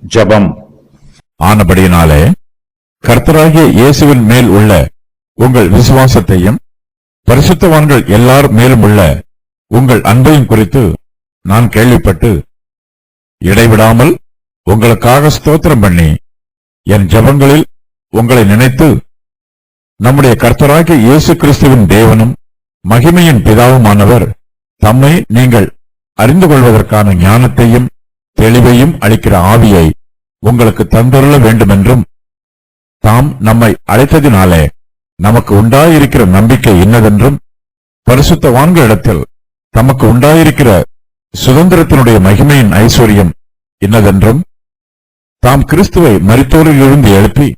ஜெபம். ஆனபடியினாலே கர்த்தராகிய இயேசுவின் மேல் உள்ள உங்கள் விசுவாசத்தையும் பரிசுத்தவான்கள் எல்லார் மேலும் உள்ள உங்கள் அன்பையும் குறித்து நான் கேள்விப்பட்டு இடைவிடாமல் உங்களுக்காக ஸ்தோத்திரம் பண்ணி என் ஜெபங்களில் உங்களை நினைத்து நம்முடைய கர்த்தராகிய இயேசு கிறிஸ்துவின் தேவனும் மகிமையின் பிதாவுமானவர் தம்மை நீங்கள் அறிந்து கொள்வதற்கான ஞானத்தையும் தெளிவையும் அளிக்கிற ஆவியை உங்களுக்கு தந்தருள வேண்டுமென்றும் தாம் நம்மை அழைத்ததினாலே நமக்கு உண்டாயிருக்கிற நம்பிக்கை இன்னதென்றும் பரிசுத்தவான்களிடத்தில் தமக்கு உண்டாயிருக்கிற சுதந்திரத்தினுடைய மகிமையின் ஐஸ்வர்யம் இன்னதென்றும் தாம் கிறிஸ்துவை மரித்தோரிலிருந்து எழுப்பி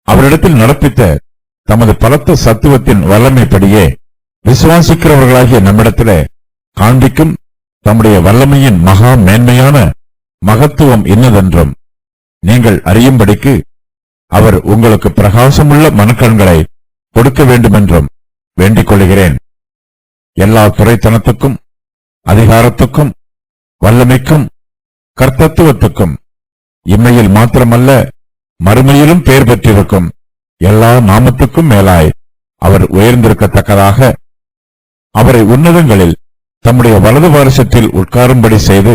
அவரிடத்தில் நடப்பித்த தமது பலத்த சத்துவத்தின் வல்லமைப்படியே விசுவாசிக்கிறவர்களாகிய நம்மிடத்திலே காண்பிக்கும் தம்முடைய வல்லமையின் மகா மேன்மையான மகத்துவம் இன்னதென்றும் நீங்கள் அறியும்படிக்கு அவர் உங்களுக்கு பிரகாசமுள்ள மனக்கண்களை கொடுக்க வேண்டுமென்றும் வேண்டிக் கொள்கிறேன். எல்லா துரைத்தனத்துக்கும் அதிகாரத்துக்கும் வல்லமைக்கும் கர்த்தத்துவத்துக்கும் இம்மையில் மாத்திரமல்ல மறுமையிலும் பெயர் பெற்றிருக்கும் எல்லா நாமத்துக்கும் மேலாய் அவர் உயர்ந்திருக்கத்தக்கதாக அவரை உன்னதங்களில் தம்முடைய வலது பாரிசத்தில் உட்காரும்படி செய்து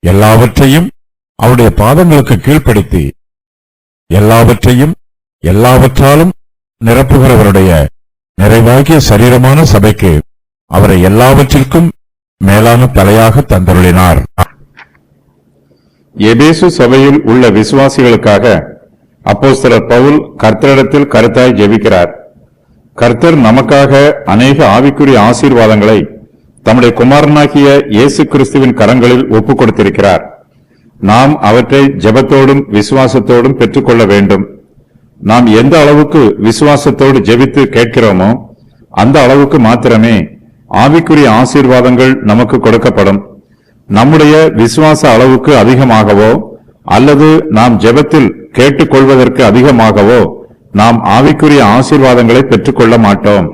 எல்லாவற்றையும் அவருடைய பாதங்களுக்கு கீழ்ப்படுத்தி எல்லாவற்றையும் எல்லாவற்றாலும் நிரப்புகிறவருடைய நிறைவாகிய சரீரமான சபைக்கு அவரை எல்லாவற்றிற்கும் மேலான தலையாக தந்தருளினார். எபேசு சபையில் உள்ள விசுவாசிகளுக்காக அப்போஸ்தலர் பவுல் கர்த்தரிடத்தில் கருத்தாய் ஜெபிக்கிறார். கர்த்தர் நமக்காக அநேக ஆவிக்குரிய ஆசீர்வாதங்களை தம்முடைய குமாரனாகிய இயேசு கிறிஸ்துவின் கரங்களில் ஒப்புக் கொடுத்திருக்கிறார். நாம் அவற்றை ஜெபத்தோடும் விசுவாசத்தோடும் பெற்றுக்கொள்ள வேண்டும். நாம் எந்த அளவுக்கு விசுவாசத்தோடு ஜெபித்து கேட்கிறோமோ அந்த அளவுக்கு மாத்திரமே ஆவிக்குரிய ஆசீர்வாதங்கள் நமக்கு கொடுக்கப்படும். நம்முடைய விசுவாச அளவுக்கு அதிகமாகவோ அல்லது நாம் ஜெபத்தில் கேட்டுக்கொள்வதற்கு அதிகமாகவோ நாம் ஆவிக்குரிய ஆசீர்வாதங்களை பெற்றுக்கொள்ள மாட்டோம்.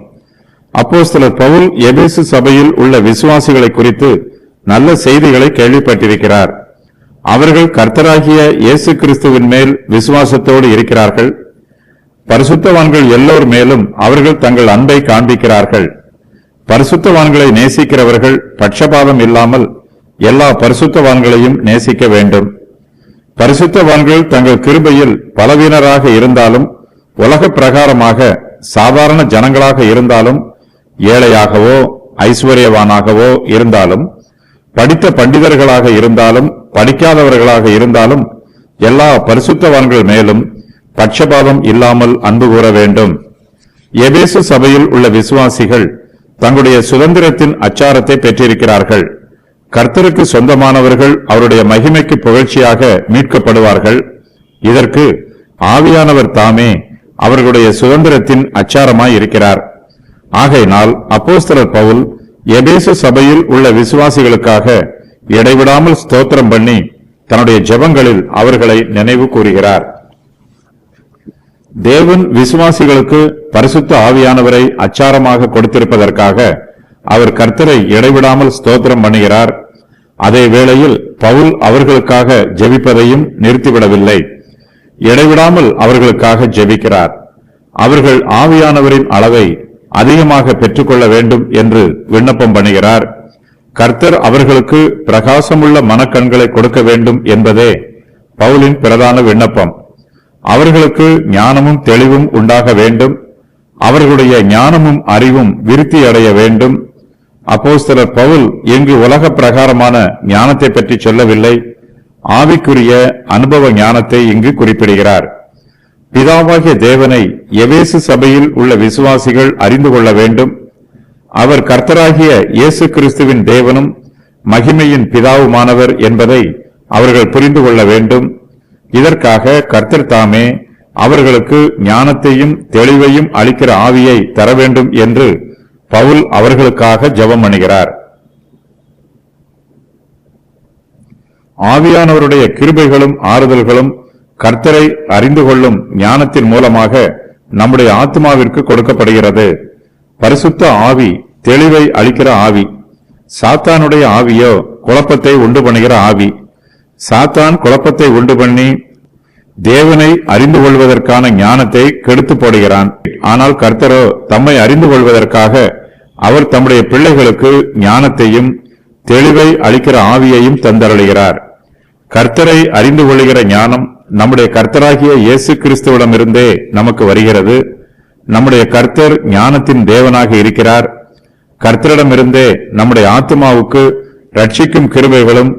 அப்போஸ்தலர் பவுல் எபேசு சபையில் உள்ள விசுவாசிகளை குறித்து நல்ல செய்திகளை கேள்விப்பட்டிருக்கிறார். அவர்கள் கர்த்தராகிய இயேசு கிறிஸ்துவின் மேல் விசுவாசத்தோடு இருக்கிறார்கள். பரிசுத்தவான்கள் எல்லோர் மேலும் அவர்கள் தங்கள் அன்பை காண்பிக்கிறார்கள். பரிசுத்தவான்களை நேசிக்கிறவர்கள் பட்சபாதம் இல்லாமல் எல்லா பரிசுத்தவான்களையும் நேசிக்க வேண்டும். பரிசுத்தவான்கள் தங்கள் கிருபையில் பலவீனராக இருந்தாலும் உலக பிரகாரமாக சாதாரண ஜனங்களாக இருந்தாலும் ஏழையாகவோ ஐஸ்வர்யவானாகவோ இருந்தாலும் படித்த பண்டிதர்களாக இருந்தாலும் படிக்காதவர்களாக இருந்தாலும் எல்லா பரிசுத்தவான்கள் மேலும் பட்சபாதம் இல்லாமல் அன்பு கூற வேண்டும். எபேசு சபையில் உள்ள விசுவாசிகள் தங்களுடைய சுதந்திரத்தின் அச்சாரத்தை பெற்றிருக்கிறார்கள். கர்த்தருக்கு சொந்தமானவர்கள் அவருடைய மகிமைக்கு புகழ்ச்சியாக மீட்கப்படுவார்கள். இதற்கு ஆவியானவர் தாமே அவர்களுடைய சுதந்திரத்தின் அச்சாரமாய் இருக்கிறார். ஆகையினால் அப்போஸ்தலர் பவுல் எபேசு சபையில் உள்ள விசுவாசிகளுக்காக இடைவிடாமல் ஸ்தோத்திரம் பண்ணி தன்னுடைய ஜெபங்களில் அவர்களை நினைவு கூறுகிறார். தேவன் விசுவாசிகளுக்கு பரிசுத்த ஆவியானவரை அச்சாரமாக கொடுத்திருப்பதற்காக அவர் கர்த்தரை இடைவிடாமல் ஸ்தோத்திரம் பண்ணுகிறார். அதே வேளையில் பவுல் அவர்களுக்காக ஜெபிப்பதையும் நிறுத்திவிடவில்லை. இடைவிடாமல் அவர்களுக்காக ஜெபிக்கிறார். அவர்கள் ஆவியானவரின் அளவை அதிகமாக பெற்றுக்கொள்ள வேண்டும் என்று விண்ணப்பம் பண்ணுகிறார். கர்த்தர் அவர்களுக்கு பிரகாசமுள்ள மனக்கண்களை கொடுக்க வேண்டும் என்பதே பவுலின் பிரதான விண்ணப்பம். அவர்களுக்கு ஞானமும் தெளிவும் உண்டாக வேண்டும். அவர்களுடைய ஞானமும் அறிவும் விருத்தி அடைய வேண்டும். அப்போஸ்தலர் பவுல் இங்கு உலக பிரகாரமான ஞானத்தை பற்றி சொல்லவில்லை, ஆவிக்குரிய அனுபவ ஞானத்தை இங்கு குறிப்பிடுகிறார். பிதாவாகிய தேவனை எபேசு சபையில் உள்ள விசுவாசிகள் அறிந்து கொள்ள வேண்டும். அவர் கர்த்தராகிய இயேசு கிறிஸ்துவின் தேவனும் மகிமையின் பிதாவுமானவர் என்பதை அவர்கள் புரிந்து கொள்ள வேண்டும். இதற்காக கர்த்தர் தாமே அவர்களுக்கு ஞானத்தையும் தெளிவையும் அளிக்கிற ஆவியை தர வேண்டும் என்று பவுல் அவர்களுக்காக ஜெபம் பண்ணுகிறார். ஆவியானவருடைய கிருபைகளும் ஆறுதல்களும் கர்த்தரை அறிந்து கொள்ளும் ஞானத்தின் மூலமாக நம்முடைய ஆத்மாவிற்கு கொடுக்கப்படுகிறது. பரிசுத்த ஆவி தெளிவை அளிக்கிற ஆவி. சாத்தானுடைய ஆவியோ குழப்பத்தை உண்டு பண்ணுகிற ஆவி. சாத்தான் குழப்பத்தை உண்டு பண்ணி தேவனை அறிந்து கொள்வதற்கான ஞானத்தை கெடுத்து போடுகிறான். ஆனால் கர்த்தரோ தம்மை அறிந்து கொள்வதற்காக அவர் தம்முடைய பிள்ளைகளுக்கு ஞானத்தையும் தெளிவை அளிக்கிற ஆவியையும் தந்தருளுகிறார். கர்த்தரை அறிந்து கொள்ளுகிற ஞானம் நம்முடைய கர்த்தராகிய இயேசு கிறிஸ்துவிடமிருந்தே நமக்கு வருகிறது. நம்முடைய கர்த்தர் ஞானத்தின் தேவனாக இருக்கிறார். கர்த்தரிடமிருந்தே நம்முடைய ஆத்துமாவுக்கு ரட்சிக்கும் கிருபைகளும்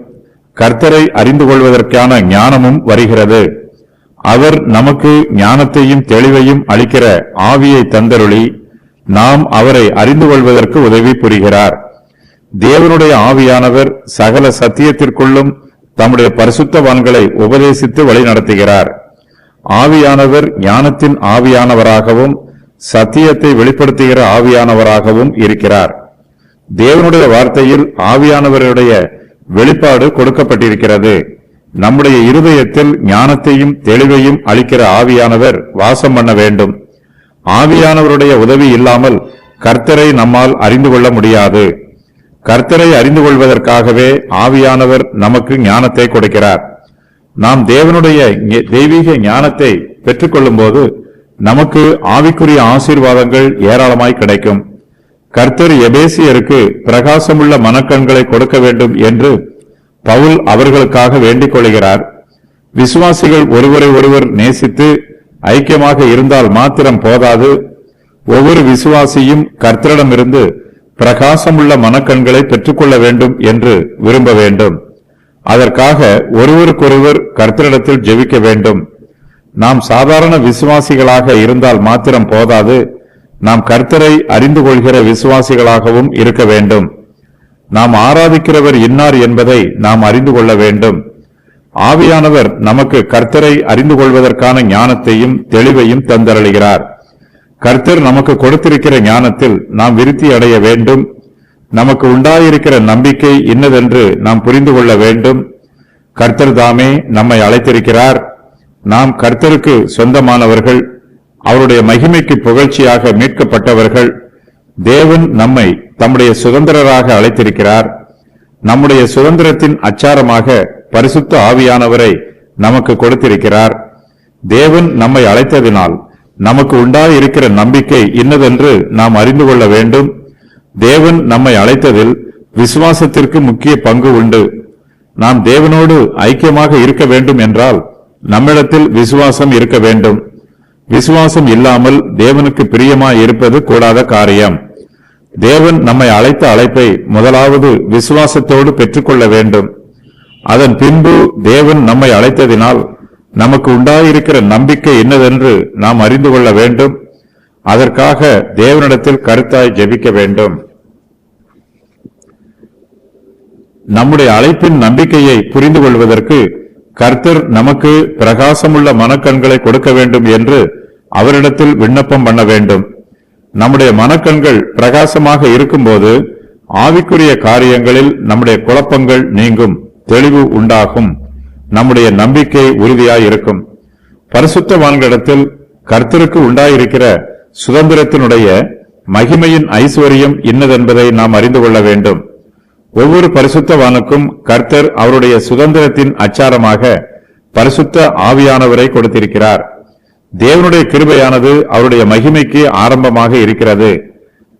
கர்த்தரை அறிந்து கொள்வதற்கான ஞானமும் வருகிறது. அவர் நமக்கு ஞானத்தையும் தெளிவையும் அளிக்கிற ஆவியை தந்தருளி நாம் அவரை அறிந்து கொள்வதற்கு உதவி புரிகிறார். தேவனுடைய ஆவியானவர் சகல சத்தியத்திற்குள்ளும் தம்முடைய பரிசுத்தவான்களை உபதேசித்து வழிநடத்துகிறார். ஆவியானவர் ஞானத்தின் ஆவியானவராகவும் சத்தியத்தை வெளிப்படுத்துகிற ஆவியானவராகவும் இருக்கிறார். தேவனுடைய வார்த்தையில் ஆவியானவருடைய வெளிப்பாடு கொடுக்கப்பட்டிருக்கிறது. நம்முடைய இருதயத்தில் ஞானத்தையும் தெளிவையும் அளிக்கிற ஆவியானவர் வாசம் பண்ண வேண்டும். ஆவியானவருடைய உதவி இல்லாமல் கர்த்தரை நம்மால் அறிந்து கொள்ள முடியாது. கர்த்தரை அறிந்து கொள்வதற்காகவே ஆவியானவர் நமக்கு ஞானத்தை கொடுக்கிறார். நாம் தேவனுடைய தெய்வீக ஞானத்தை பெற்றுக்கொள்ளும் போது நமக்கு ஆவிக்குரிய ஆசீர்வாதங்கள் ஏராளமாய் கிடைக்கும். கர்த்தர் எபேசியருக்கு பிரகாசமுள்ள மனக்கண்களை கொடுக்க வேண்டும் என்று பவுல் அவர்களுக்காக வேண்டிக் கொள்கிறார். விசுவாசிகள் ஒருவரை ஒருவர் நேசித்து ஐக்கியமாக இருந்தால் மாத்திரம் போதாது, ஒவ்வொரு விசுவாசியும் கர்த்தரிடமிருந்து பிரகாசமுள்ள மனக்கண்களை பெற்றுக்கொள்ள வேண்டும் என்று விரும்ப வேண்டும். அதற்காக ஒருவருக்கொருவர் கர்த்தரிடத்தில் ஜெபிக்க வேண்டும். நாம் சாதாரண விசுவாசிகளாக இருந்தால் மாத்திரம் போதாது, நாம் கர்த்தரை அறிந்து கொள்கிற விசுவாசிகளாகவும் இருக்க வேண்டும். நாம் ஆராதிக்கிறவர் இன்னார் என்பதை நாம் அறிந்து கொள்ள வேண்டும். ஆவியானவர் நமக்கு கர்த்தரை அறிந்து கொள்வதற்கான ஞானத்தையும் தெளிவையும் தந்தருளுகிறார். கர்த்தர் நமக்கு கொடுத்திருக்கிற ஞானத்தில் நாம் விருத்தி அடைய வேண்டும். நமக்கு உண்டாயிருக்கிற நம்பிக்கை இன்னதென்று நாம் புரிந்து கொள்ள வேண்டும். கர்த்தர் தாமே நம்மை அழைத்திருக்கிறார். நாம் கர்த்தருக்கு சொந்தமானவர்கள், அவருடைய மகிமைக்கு புகழ்ச்சியாக மீட்கப்பட்டவர்கள். தேவன் நம்மை தம்முடைய சுதந்திரராக அழைத்திருக்கிறார். நம்முடைய சுதந்திரத்தின் அச்சாரமாக பரிசுத்த ஆவியானவரை நமக்கு கொடுத்திருக்கிறார். தேவன் நம்மை அழைத்ததினால் நமக்கு உண்டாயிருக்கிற நம்பிக்கை இன்னதென்று நாம் அறிந்து கொள்ள வேண்டும். தேவன் நம்மை அழைத்ததில் விசுவாசத்திற்கு முக்கிய பங்கு உண்டு. நாம் தேவனோடு ஐக்கியமாக இருக்க வேண்டும் என்றால் நம்மிடத்தில் விசுவாசம் இருக்க வேண்டும். விசுவாசம் இல்லாமல் தேவனுக்கு பிரியமாய் இருப்பது கூடாத காரியம். தேவன் நம்மை அழைத்த அழைப்பை முதலாவது விசுவாசத்தோடு பெற்றுக்கொள்ள வேண்டும். அதன் பின்பு தேவன் நம்மை அழைத்ததினால் நமக்கு உண்டாயிருக்கிற நம்பிக்கை என்னதென்று நாம் அறிந்து கொள்ள வேண்டும். அதற்காக தேவனிடத்தில் கருத்தாய் ஜெபிக்க வேண்டும். நம்முடைய அழைப்பின் நம்பிக்கையை புரிந்து கொள்வதற்கு கர்த்தர் நமக்கு பிரகாசமுள்ள மனக்கண்களை கொடுக்க வேண்டும் என்று அவரிடத்தில் விண்ணப்பம் பண்ண வேண்டும். நம்முடைய மனக்கண்கள் பிரகாசமாக இருக்கும்போது ஆவிக்குரிய காரியங்களில் நம்முடைய குழப்பங்கள் நீங்கும், தெளிவு உண்டாகும், நம்முடைய நம்பிக்கை உறுதியாயிருக்கும். பரிசுத்தவான்களிடத்தில் கர்த்தருக்கு உண்டாயிருக்கிற சுதந்திரத்தினுடைய மகிமையின் ஐஸ்வர்யம் இன்னதென்பதை நாம் அறிந்து கொள்ள வேண்டும். ஒவ்வொரு பரிசுத்தவானுக்கும் கர்த்தர் அவருடைய சுதந்திரத்தின் அச்சாரமாக பரிசுத்த ஆவியானவரை கொடுத்திருக்கிறார். தேவனுடைய கிருபையானது அவருடைய மகிமைக்கு ஆரம்பமாக இருக்கிறது.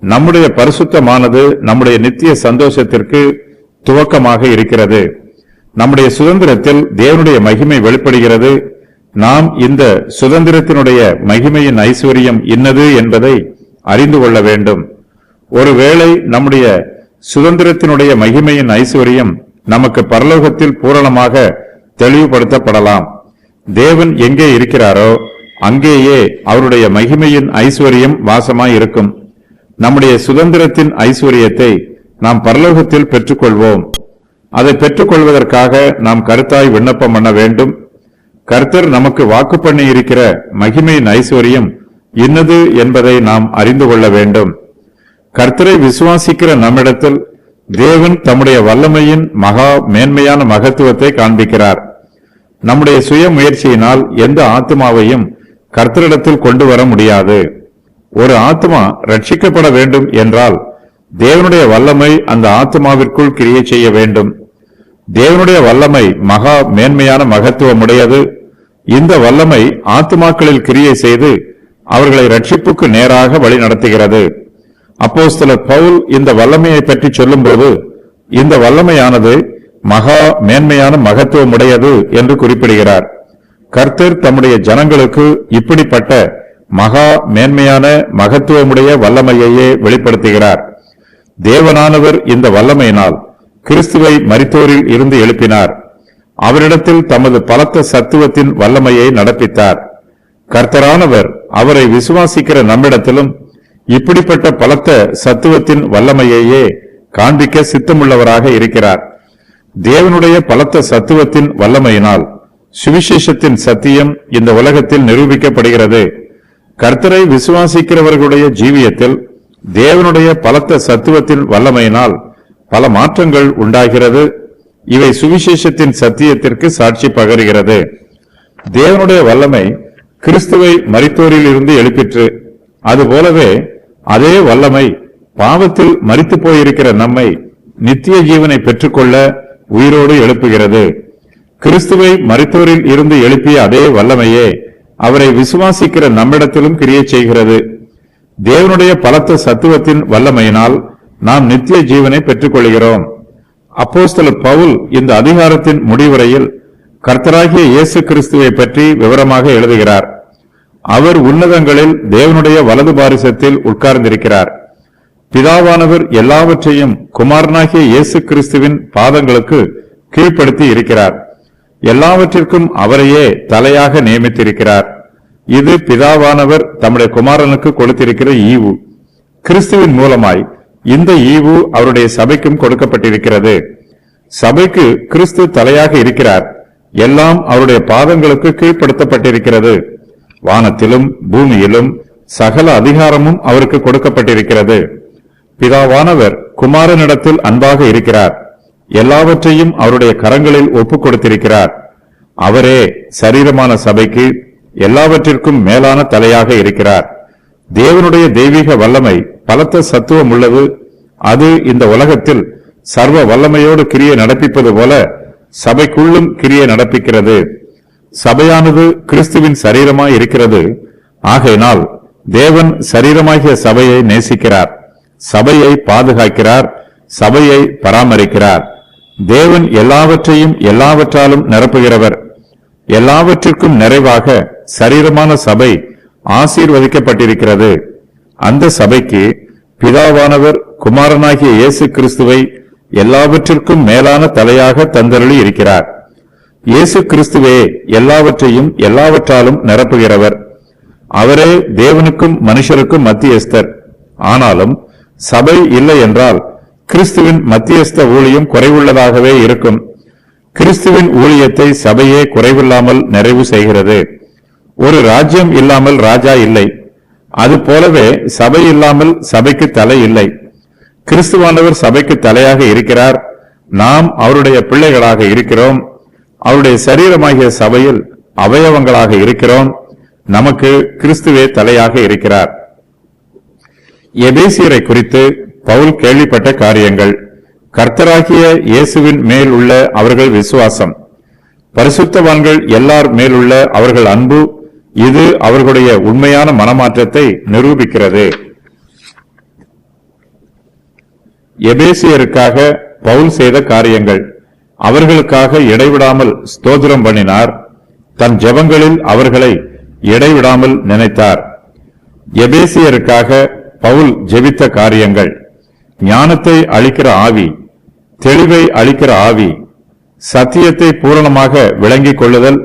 நம்முடைய பரிசுத்தமானது நம்முடைய நித்திய சந்தோஷத்திற்கு துவக்கமாக இருக்கிறது. நம்முடைய சுதந்திரத்தில் தேவனுடைய மகிமை வெளிப்படுகிறது. நாம் இந்த சுதந்திரத்தினுடைய மகிமையின் ஐஸ்வர்யம் இன்னது என்பதை அறிந்து கொள்ள வேண்டும். ஒருவேளை நம்முடைய சுதந்திரத்தினுடைய மகிமையின் ஐஸ்வர்யம் நமக்கு பரலோகத்தில் பூரணமாக தெளிவுபடுத்தப்படலாம். தேவன் எங்கே இருக்கிறாரோ அங்கேயே அவருடைய மகிமையின் ஐஸ்வர்யம் வாசமாய் இருக்கும். நம்முடைய சுதந்திரத்தின் ஐஸ்வர்யத்தை நாம் பரலோகத்தில் பெற்றுக்கொள்வோம். அதை பெற்றுக்கொள்வதற்காக நாம் கருத்தாய் விண்ணப்பம் பண்ண வேண்டும். கர்த்தர் நமக்கு வாக்கு பண்ணி இருக்கிற மகிமையின் ஐஸ்வர்யம் இன்னது என்பதை நாம் அறிந்து கொள்ள வேண்டும். கர்த்தரை விசுவாசிக்கிற நம்மிடத்தில் தேவன் தம்முடைய வல்லமையின் மகா மேன்மையான மகத்துவத்தை காண்பிக்கிறார். நம்முடைய சுய முயற்சியினால் எந்த ஆத்மாவையும் கர்த்தரிடத்தில் கொண்டு வர முடியாது. ஒரு ஆத்மா ரட்சிக்கப்பட வேண்டும் என்றால் தேவனுடைய வல்லமை அந்த ஆத்மாவிற்குள் கிரியை செய்ய வேண்டும். தேவனுடைய வல்லமை மகா மேன்மையான மகத்துவமுடையது. இந்த வல்லமை ஆத்துமாக்களில் கிரியை செய்து அவர்களை ரட்சிப்புக்கு நேராக வழி நடத்துகிறது. அப்போஸ்தலர் பவுல் இந்த வல்லமையை பற்றி சொல்லும்போது இந்த வல்லமையானது மகா மேன்மையான மகத்துவமுடையது என்று குறிப்பிடுகிறார். கர்த்தர் தம்முடைய ஜனங்களுக்கு இப்படிப்பட்ட மகா மேன்மையான மகத்துவமுடைய வல்லமையையே வெளிப்படுத்துகிறார். தேவனானவர் இந்த வல்லமையினால் கிறிஸ்துவை மரித்தோரில் இருந்து எழுப்பினார். அவரிடத்தில் தமது பலத்த சத்துவத்தின் வல்லமையை நடப்பித்தார். கர்த்தரானவர் அவரை விசுவாசிக்கிற நம்மிடத்திலும் இப்படிப்பட்ட பலத்த சத்துவத்தின் வல்லமையையே காண்பிக்க சித்தமுள்ளவராக இருக்கிறார். தேவனுடைய பலத்த சத்துவத்தின் வல்லமையினால் சுவிசேஷத்தின் சத்தியம் இந்த உலகத்தில் நிரூபிக்கப்படுகிறது. கர்த்தரை விசுவாசிக்கிறவர்களுடைய ஜீவியத்தில் தேவனுடைய பலத்த சத்துவத்தின் வல்லமையினால் பல மாற்றங்கள் உண்டாகிறது. இவை சுவிசேஷத்தின் சத்தியத்திற்கு சாட்சி பகருகிறது. தேவனுடைய வல்லமை கிறிஸ்துவை மரித்தோரில் இருந்து எழுப்பிற்று. அதுபோலவே அதே வல்லமை பாவத்தில் மரித்து போயிருக்கிற நம்மை நித்திய ஜீவனை பெற்றுக்கொள்ள உயிரோடு எழுப்புகிறது. கிறிஸ்துவை மரித்தோரில் இருந்து எழுப்பிய அதே வல்லமையே அவரை விசுவாசிக்கிற நம்மிடத்திலும் கிரியை செய்கிறது. தேவனுடைய பலத்த சத்துவத்தின் வல்லமையினால் நாம் நித்திய ஜீவனை பெற்றுக் கொள்கிறோம். அப்போஸ்தலர் பவுல் இந்த அதிகாரத்தின் முடிவுரையில் கர்த்தராகிய இயேசு கிறிஸ்துவை பற்றி விவரமாக எழுதுகிறார். அவர் உன்னதங்களில் தேவனுடைய வலது பாரிசத்தில் உட்கார்ந்திருக்கிறார். பிதாவானவர் எல்லாவற்றையும் குமாரனாகிய இயேசு கிறிஸ்துவின் பாதங்களுக்கு கீழ்ப்படுத்தி இருக்கிறார். எல்லாவற்றிற்கும் அவரையே தலையாக நியமித்திருக்கிறார். இது பிதாவானவர் தம்முடைய குமாரனுக்கு கொடுத்திருக்கிற ஈவு. கிறிஸ்துவின் மூலமாய் இந்த ஈவு அவருடைய சபைக்கும் கொடுக்கப்பட்டிருக்கிறது. சபைக்கு கிறிஸ்து தலையாக இருக்கிறார். எல்லாம் அவருடைய பாதங்களுக்கு கீழ்ப்படுத்தப்பட்டிருக்கிறது. வானத்திலும் பூமியிலும் சகல அதிகாரமும் அவருக்கு கொடுக்கப்பட்டிருக்கிறது. பிதாவானவர் குமாரனிடத்தில் அன்பாக இருக்கிறார். எல்லாவற்றையும் அவருடைய கரங்களில் ஒப்புக் கொடுத்திருக்கிறார். அவரே சரீரமான சபைக்கு எல்லாவற்றிற்கும் மேலான தலையாக இருக்கிறார். தேவனுடைய தெய்வீக வல்லமை பலத்த சத்துவம் உள்ளது. அது இந்த உலகத்தில் சர்வ வல்லமையோடு கிரியை நடப்பிப்பது போல சபைக்குள்ளும் கிரியை நடப்பிக்கிறது. சபையானது கிறிஸ்துவின் சரீரமாய் இருக்கிறது. ஆகையினால் தேவன் சரீரமாகிய சபையை நேசிக்கிறார், சபையை பாதுகாக்கிறார், சபையை பராமரிக்கிறார். தேவன் எல்லாவற்றையும் எல்லாவற்றாலும் நிரப்புகிறவர். எல்லாவற்றிற்கும் நிறைவாக சரீரமான சபை ஆசீர்வதிக்கப்பட்டிருக்கிறது. அந்த சபைக்கு பிதாவானவர் குமாரனாகிய இயேசு கிறிஸ்துவை எல்லாவற்றிற்கும் மேலான தலையாக தந்தருளி இருக்கிறார். இயேசு கிறிஸ்துவே எல்லாவற்றையும் எல்லாவற்றாலும் நிரப்புகிறவர். அவரே தேவனுக்கும் மனுஷருக்கும் மத்தியஸ்தர். ஆனாலும் சபை இல்லை என்றால் கிறிஸ்துவின் மத்தியஸ்த ஊழியம் குறைவுள்ளதாகவே இருக்கும். கிறிஸ்துவின் ஊழியத்தை சபையே குறைவில்லாமல் நிறைவு செய்கிறது. ஒரு ராஜ்யம் இல்லாமல் ராஜா இல்லை. அது போலவே சபை இல்லாமல் சபைக்கு தலை இல்லை. கிறிஸ்துவானவர் சபைக்கு தலையாக இருக்கிறார். நாம் அவருடைய பிள்ளைகளாக இருக்கிறோம். அவருடைய சரீரமாகிய சபையில் அவயவங்களாக இருக்கிறோம். நமக்கு கிறிஸ்துவே தலையாக இருக்கிறார். எபேசியரை குறித்து பவுல் கேள்விப்பட்ட காரியங்கள். கர்த்தராகிய இயேசுவின் மேல் உள்ள அவர்கள் விசுவாசம், பரிசுத்தவான்கள் எல்லார் மேலுள்ள அவர்கள் அன்பு, இது அவர்களுடைய உண்மையான மனமாற்றத்தை நிரூபிக்கிறது. எபேசியருக்காக பவுல் செய்த காரியங்கள். அவர்களுக்காக இடைவிடாமல் ஸ்தோத்திரம் பண்ணினார். தன் ஜெபங்களில் அவர்களை இடைவிடாமல் நினைத்தார். எபேசியருக்காக பவுல் ஜெபித்த காரியங்கள்: ஞானத்தை அளிக்கிற ஆவி, தெளிவை அளிக்கிற ஆவி, சத்தியத்தை பூரணமாக விளங்கிக் கொள்ளுதல்.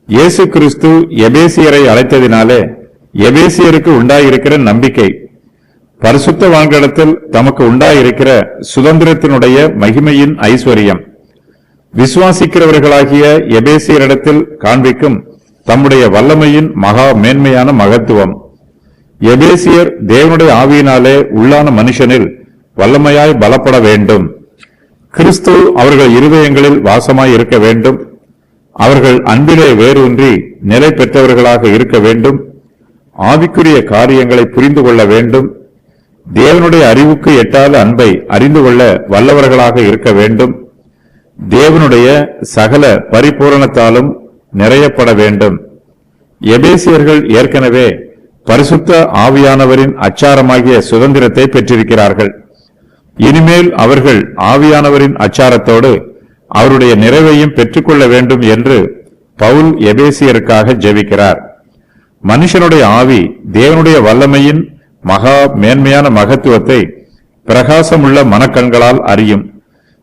இயேசு கிறிஸ்து எபேசியரை அழைத்ததினாலே எபேசியருக்கு உண்டாயிருக்கிற நம்பிக்கை, பரிசுத்தவான்களிடத்தில் தமக்கு உண்டாயிருக்கிற சுதந்திரத்தினுடைய மகிமையின் ஐஸ்வர்யம், விசுவாசிக்கிறவர்களாகிய எபேசியரிடத்தில் காண்பிக்கும் தம்முடைய வல்லமையின் மகா மேன்மையான மகத்துவம். எபேசியர் தேவனுடைய ஆவியினாலே உள்ளான மனுஷனில் வல்லமையாய் பலப்பட வேண்டும். கிறிஸ்து அவர்கள் இருதயங்களில் வாசமாய் இருக்க வேண்டும். அவர்கள் அன்பிலே வேரூன்றி நிலை பெற்றவர்களாக இருக்க வேண்டும். ஆவிக்குரிய காரியங்களை புரிந்து கொள்ள வேண்டும். தேவனுடைய அறிவுக்கு எட்டாத அன்பை அறிந்து கொள்ள வல்லவர்களாக இருக்க வேண்டும். தேவனுடைய சகல பரிபூரணத்தாலும் நிறையப்பட வேண்டும். எபேசியர்கள் ஏற்கனவே பரிசுத்த ஆவியானவரின் அச்சாரமாகிய சுதந்திரத்தை பெற்றிருக்கிறார்கள். இனிமேல் அவர்கள் ஆவியானவரின் அச்சாரத்தோடு அவருடைய நிறைவையும் பெற்றுக்கொள்ள வேண்டும் என்று பவுல் எபேசியருக்காக ஜெபிக்கிறார். மனுஷனுடைய ஆவி தேவனுடைய வல்லமையின் மகா மேன்மையான மகத்துவத்தை பிரகாசமுள்ள மனக்கண்களால் அறியும்.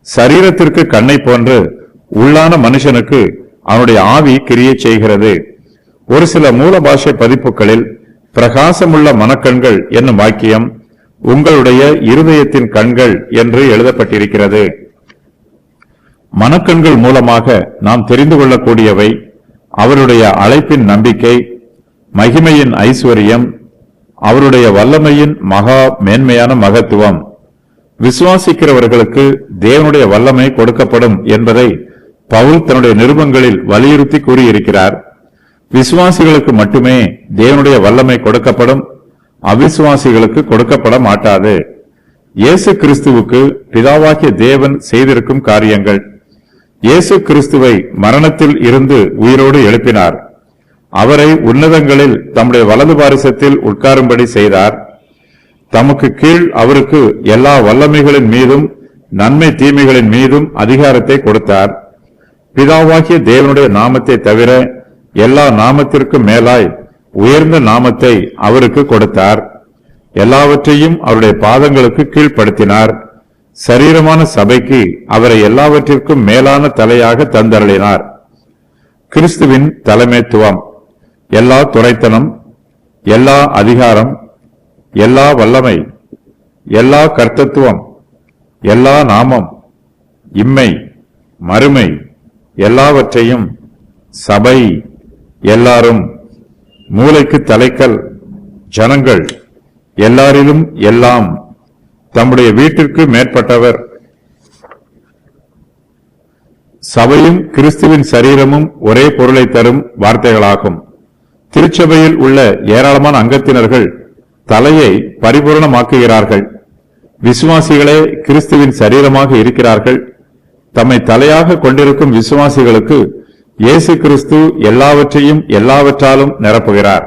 சரீரத்திற்கு கண்ணை போன்று உள்ளான மனுஷனுக்கு அவனுடைய ஆவி கிரியை செய்கிறது. ஒரு சில மூல பாஷை பதிப்புகளில் பிரகாசமுள்ள மனக்கண்கள் என்னும் வாக்கியம் உங்களுடைய இருதயத்தின் கண்கள் என்று எழுதப்பட்டிருக்கிறது. மனக்கண்கள் மூலமாக நாம் தெரிந்து கொள்ளக்கூடியவை அவருடைய அழைப்பின் நம்பிக்கை, மகிமையின் ஐஸ்வர்யம், அவருடைய வல்லமையின் மகா மேன்மையான மகத்துவம். விசுவாசிக்கிறவர்களுக்கு தேவனுடைய வல்லமை கொடுக்கப்படும் என்பதை பவுல் தன்னுடைய நிருபங்களில் வலியுறுத்தி கூறியிருக்கிறார். விசுவாசிகளுக்கு மட்டுமே தேவனுடைய வல்லமை கொடுக்கப்படும், அவிசுவாசிகளுக்கு கொடுக்கப்பட மாட்டாது. இயேசு கிறிஸ்துவுக்கு பிதாவாகிய தேவன் செய்திருக்கும் காரியங்கள். இயேசு கிறிஸ்துவை மரணத்தில் இருந்து உயிரோடு எழுப்பினார். அவரை உன்னதங்களில் தம்முடைய வலது பாரிசத்தில் உட்காரும்படி செய்தார். தமக்கு கீழ் அவருக்கு எல்லா வல்லமைகளின் மீதும் நன்மை தீமைகளின் மீதும் அதிகாரத்தை கொடுத்தார். பிதாவாகிய தேவனுடைய நாமத்தை தவிர எல்லா நாமத்திற்கும் மேலாய் உயர்ந்த நாமத்தை அவருக்கு கொடுத்தார். எல்லாவற்றையும் அவருடைய பாதங்களுக்கு கீழ்ப்படுத்தினார். சரீரமான சபைக்கு அவரை எல்லாவற்றிற்கும் மேலான தலையாக தந்தருளினார். கிறிஸ்துவின் தலைமைத்துவம், எல்லா துரைத்தனம், எல்லா அதிகாரம், எல்லா வல்லமை, எல்லா கர்த்தத்துவம், எல்லா நாமம், இம்மை மறுமை எல்லாவற்றையும் சபை, எல்லாரும், மூளைக்கு தலைக்கல், ஜனங்கள், எல்லாரிலும் எல்லாம், தம்முடைய வீட்டிற்கு மேற்பட்டவர். சபையும் கிறிஸ்துவின் சரீரமும் ஒரே பொருளை தரும் வார்த்தைகளாகும். திருச்சபையில் உள்ள ஏராளமான அங்கத்தினர்கள் தலையை பரிபூரணமாக்குகிறார்கள். விசுவாசிகளே கிறிஸ்துவின் சரீரமாக இருக்கிறார்கள். தம்மை தலையாக கொண்டிருக்கும் விசுவாசிகளுக்கு இயேசு கிறிஸ்து எல்லாவற்றையும் எல்லாவற்றாலும் நிரப்புகிறார்.